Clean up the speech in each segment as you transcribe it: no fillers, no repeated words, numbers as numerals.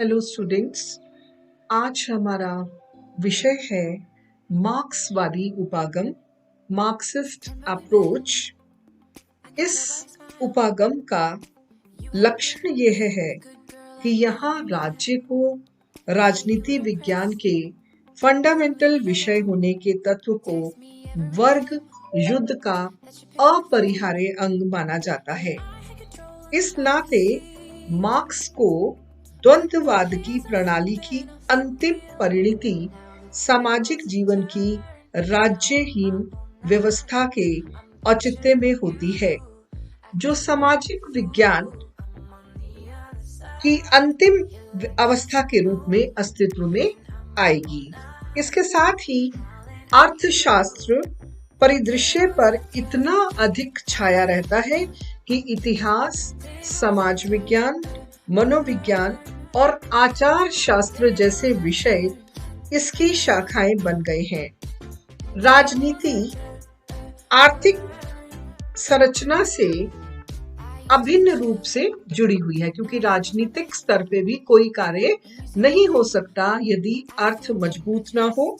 Hello students, आज हमारा विषय है मार्क्सवादी उपागम, मार्क्सिस्ट अप्रोच। इस उपागम का लक्षण यह है कि यहाँ राज्य को राजनीति विज्ञान के फंडामेंटल विषय होने के तत्व को वर्ग युद्ध का अपरिहार्य अंग माना जाता है। इस नाते मार्क्स को द्वंद्ववाद की प्रणाली की अंतिम परिणति सामाजिक जीवन की राज्यहीन व्यवस्था के औचित्य में होती है, जो सामाजिक विज्ञान की अंतिम अवस्था के रूप में अस्तित्व में आएगी। इसके साथ ही अर्थशास्त्र परिदृश्य पर इतना अधिक छाया रहता है कि इतिहास, समाज विज्ञान, मनोविज्ञान और आचार शास्त्र जैसे विषय इसकी शाखाएं बन गए हैं। राजनीति आर्थिक संरचना से अभिन्न रूप से जुड़ी हुई है, क्योंकि राजनीतिक स्तर पे भी कोई कार्य नहीं हो सकता यदि अर्थ मजबूत ना हो,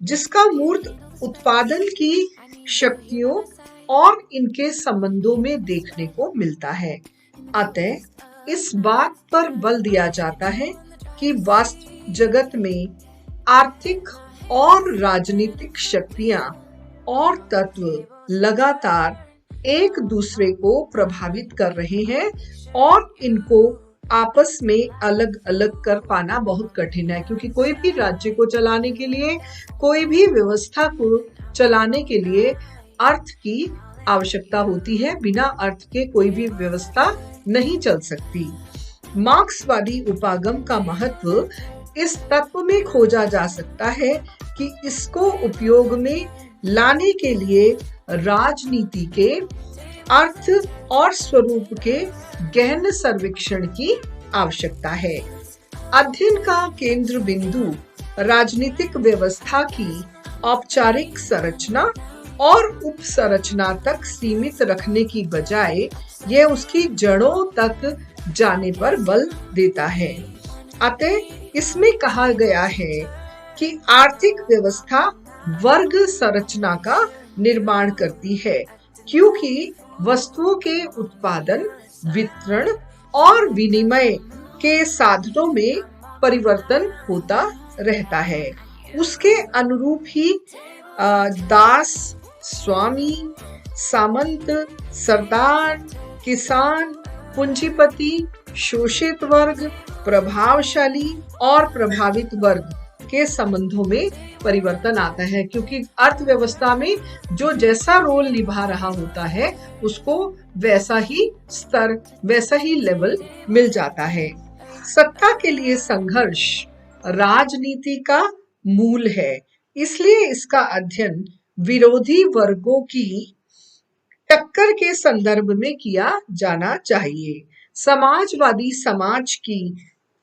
जिसका मूर्त उत्पादन की शक्तियों और इनके संबंधों में देखने को मिलता है। अतः इस बात पर बल दिया जाता है कि वास्तविक जगत में आर्थिक और राजनीतिक शक्तियां और तत्व लगातार एक दूसरे को प्रभावित कर रहे हैं और इनको आपस में अलग अलग कर पाना बहुत कठिन है, क्योंकि कोई भी राज्य को चलाने के लिए, कोई भी व्यवस्था को चलाने के लिए अर्थ की आवश्यकता होती है। बिना अर्थ के कोई भी व्यवस्था नहीं चल सकती। मार्क्सवादी उपागम का महत्व इस तत्व में खोजा जा सकता है कि इसको उपयोग में लाने के लिए राजनीति के अर्थ और स्वरूप के गहन सर्वेक्षण की आवश्यकता है। अध्ययन का केंद्र बिंदु राजनीतिक व्यवस्था की औपचारिक संरचना और उपसंरचना तक सीमित रखने की बजाय यह उसकी जड़ों तक जाने पर बल देता है। अतः इसमें कहा गया है कि आर्थिक व्यवस्था वर्ग संरचना का निर्माण करती है, क्योंकि वस्तुओं के उत्पादन, वितरण और विनिमय के साधनों में परिवर्तन होता रहता है। उसके अनुरूप ही दास, स्वामी, सामंत, सरदार, किसान, पूंजीपति, शोषित वर्ग, प्रभावशाली और प्रभावित वर्ग के संबंधों में परिवर्तन आता है, क्योंकि अर्थव्यवस्था में जो जैसा रोल निभा रहा होता है उसको वैसा ही स्तर, वैसा ही लेवल मिल जाता है। सत्ता के लिए संघर्ष राजनीति का मूल है, इसलिए इसका अध्ययन विरोधी वर्गों की टक्कर के संदर्भ में किया जाना चाहिए। समाजवादी समाज की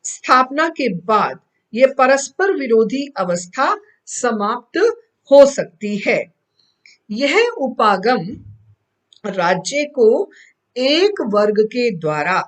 स्थापना के बाद ये परस्पर विरोधी अवस्था समाप्त हो सकती है। यह उपागम राज्य को एक वर्ग के द्वारा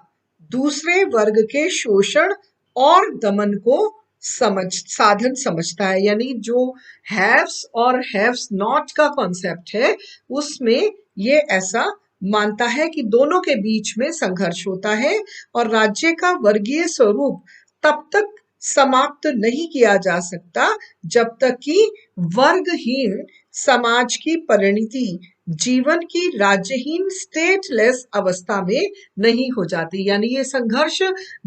दूसरे वर्ग के शोषण और दमन को साधन समझता है। यानी जो हैव्स और हैव्स नॉट का कॉन्सेप्ट है, उसमें ये ऐसा मानता है कि दोनों के बीच में संघर्ष होता है और राज्य का वर्गीय स्वरूप तब तक समाप्त नहीं किया जा सकता जब तक कि वर्गहीन समाज की परिणति जीवन की राज्यहीन स्टेटलेस अवस्था में नहीं हो जाती। यानी ये संघर्ष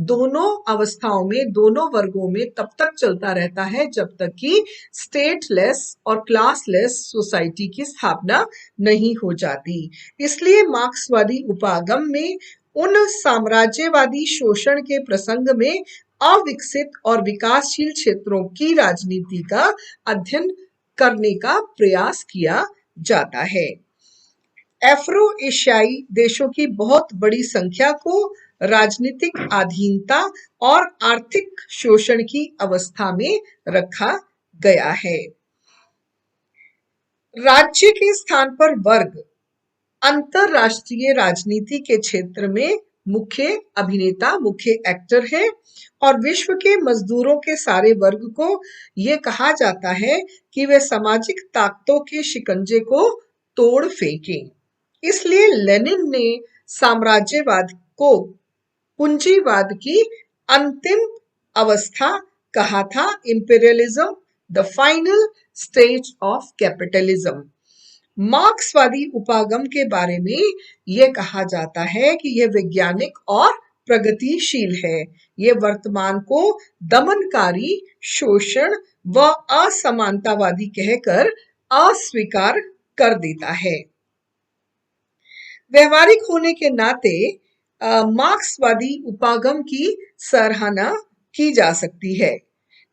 दोनों अवस्थाओं में, दोनों वर्गों में तब तक चलता रहता है जब तक कि स्टेटलेस और क्लासलेस सोसाइटी की स्थापना नहीं हो जाती। इसलिए मार्क्सवादी उपागम में उन साम्राज्यवादी शोषण के प्रसंग में अविकसित और विकासशील क्षेत्रों की राजनीति का अध्ययन करने का प्रयास किया जाता है। अफ्रो एशियाई देशों की बहुत बड़ी संख्या को राजनीतिक अधीनता और आर्थिक शोषण की अवस्था में रखा गया है। राज्य के स्थान पर वर्ग अंतरराष्ट्रीय राजनीति के क्षेत्र में मुख्य अभिनेता, मुख्य एक्टर है और विश्व के मजदूरों के सारे वर्ग को ये कहा जाता है कि वे सामाजिक ताकतों के शिकंजे को तोड़ फेंकें। इसलिए लेनिन ने साम्राज्यवाद को पूंजीवाद की अंतिम अवस्था कहा था, imperialism the final stage of capitalism. मार्क्सवादी उपागम के बारे में यह कहा जाता है कि यह वैज्ञानिक और प्रगतिशील है। यह वर्तमान को दमनकारी, शोषण व असमानतावादी कहकर अस्वीकार कर देता है। व्यवहारिक होने के नाते मार्क्सवादी उपागम की सराहना की जा सकती है।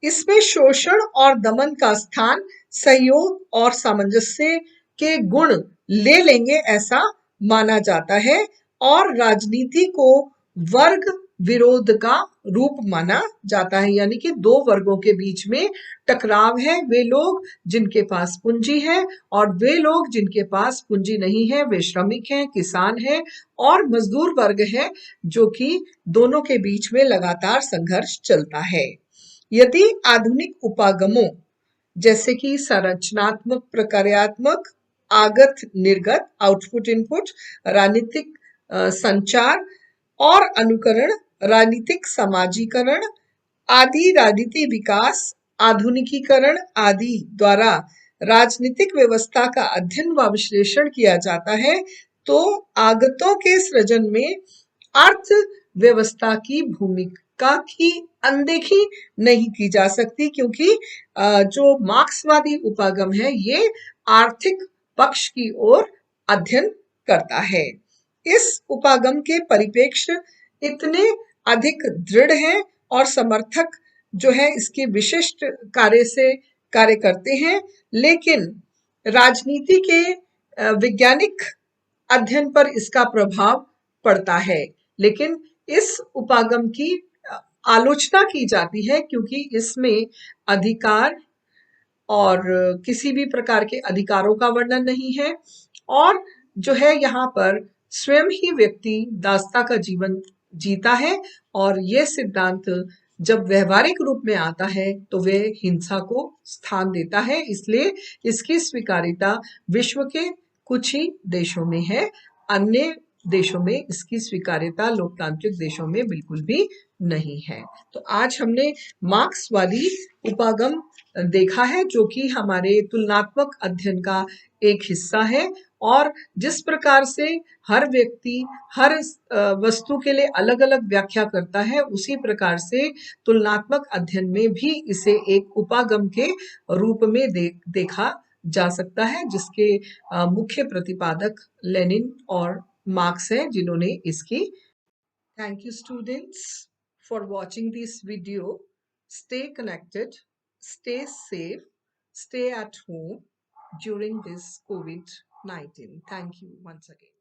इसमें शोषण और दमन का स्थान सहयोग और सामंजस्य के गुण ले लेंगे ऐसा माना जाता है और राजनीति को वर्ग विरोध का रूप माना जाता है, यानी कि दो वर्गों के बीच में टकराव है। वे लोग जिनके पास पूंजी है और वे लोग जिनके पास पूंजी नहीं है, वे श्रमिक हैं, किसान हैं और मजदूर वर्ग है, जो कि दोनों के बीच में लगातार संघर्ष चलता है। यदि आधुनिक उपागमों जैसे कि संरचनात्मक, प्रक्रियात्मक, आगत निर्गत, आउटपुट इनपुट, राजनीतिक संचार और अनुकरण, राजनीतिक समाजीकरण आदि, राजनीति विकास, आधुनिकीकरण आदि द्वारा राजनीतिक व्यवस्था का अध्ययन व विश्लेषण किया जाता है, तो आगतों के सृजन में अर्थव्यवस्था की भूमिका की अनदेखी नहीं की जा सकती, क्योंकि जो मार्क्सवादी उपागम है ये आर्थिक पक्ष की ओर अध्ययन करता है। इस उपागम के परिप्रेक्ष्य इतने अधिक दृढ़ हैं और समर्थक जो है इसके विशिष्ट कार्य से कार्य करते हैं, लेकिन राजनीति के वैज्ञानिक अध्ययन पर इसका प्रभाव पड़ता है। लेकिन इस उपागम की आलोचना की जाती है क्योंकि इसमें अधिकार और किसी भी प्रकार के अधिकारों का वर्णन नहीं है और जो है यहाँ पर स्वयं ही व्यक्ति दासता का जीवन जीता है और यह सिद्धांत जब व्यवहारिक रूप में आता है तो वे हिंसा को स्थान देता है। इसलिए इसकी स्वीकार्यता विश्व के कुछ ही देशों में है, अन्य देशों में इसकी स्वीकार्यता लोकतांत्रिक देशों में बिल्कुल भी नहीं है। तो आज हमने मार्क्सवादी उपागम देखा है, जो कि हमारे तुलनात्मक अध्ययन का एक हिस्सा है और जिस प्रकार से हर व्यक्ति हर वस्तु के लिए अलग अलग व्याख्या करता है, उसी प्रकार से तुलनात्मक अध्ययन में भी इसे एक उपागम के रूप में देखा जा सकता है, जिसके मुख्य प्रतिपादक लेनिन और मार्क्स हैं, जिन्होंने इसकी। Thank you students for watching this video. Stay connected, stay safe, stay at home during this COVID-19. Thank you once again.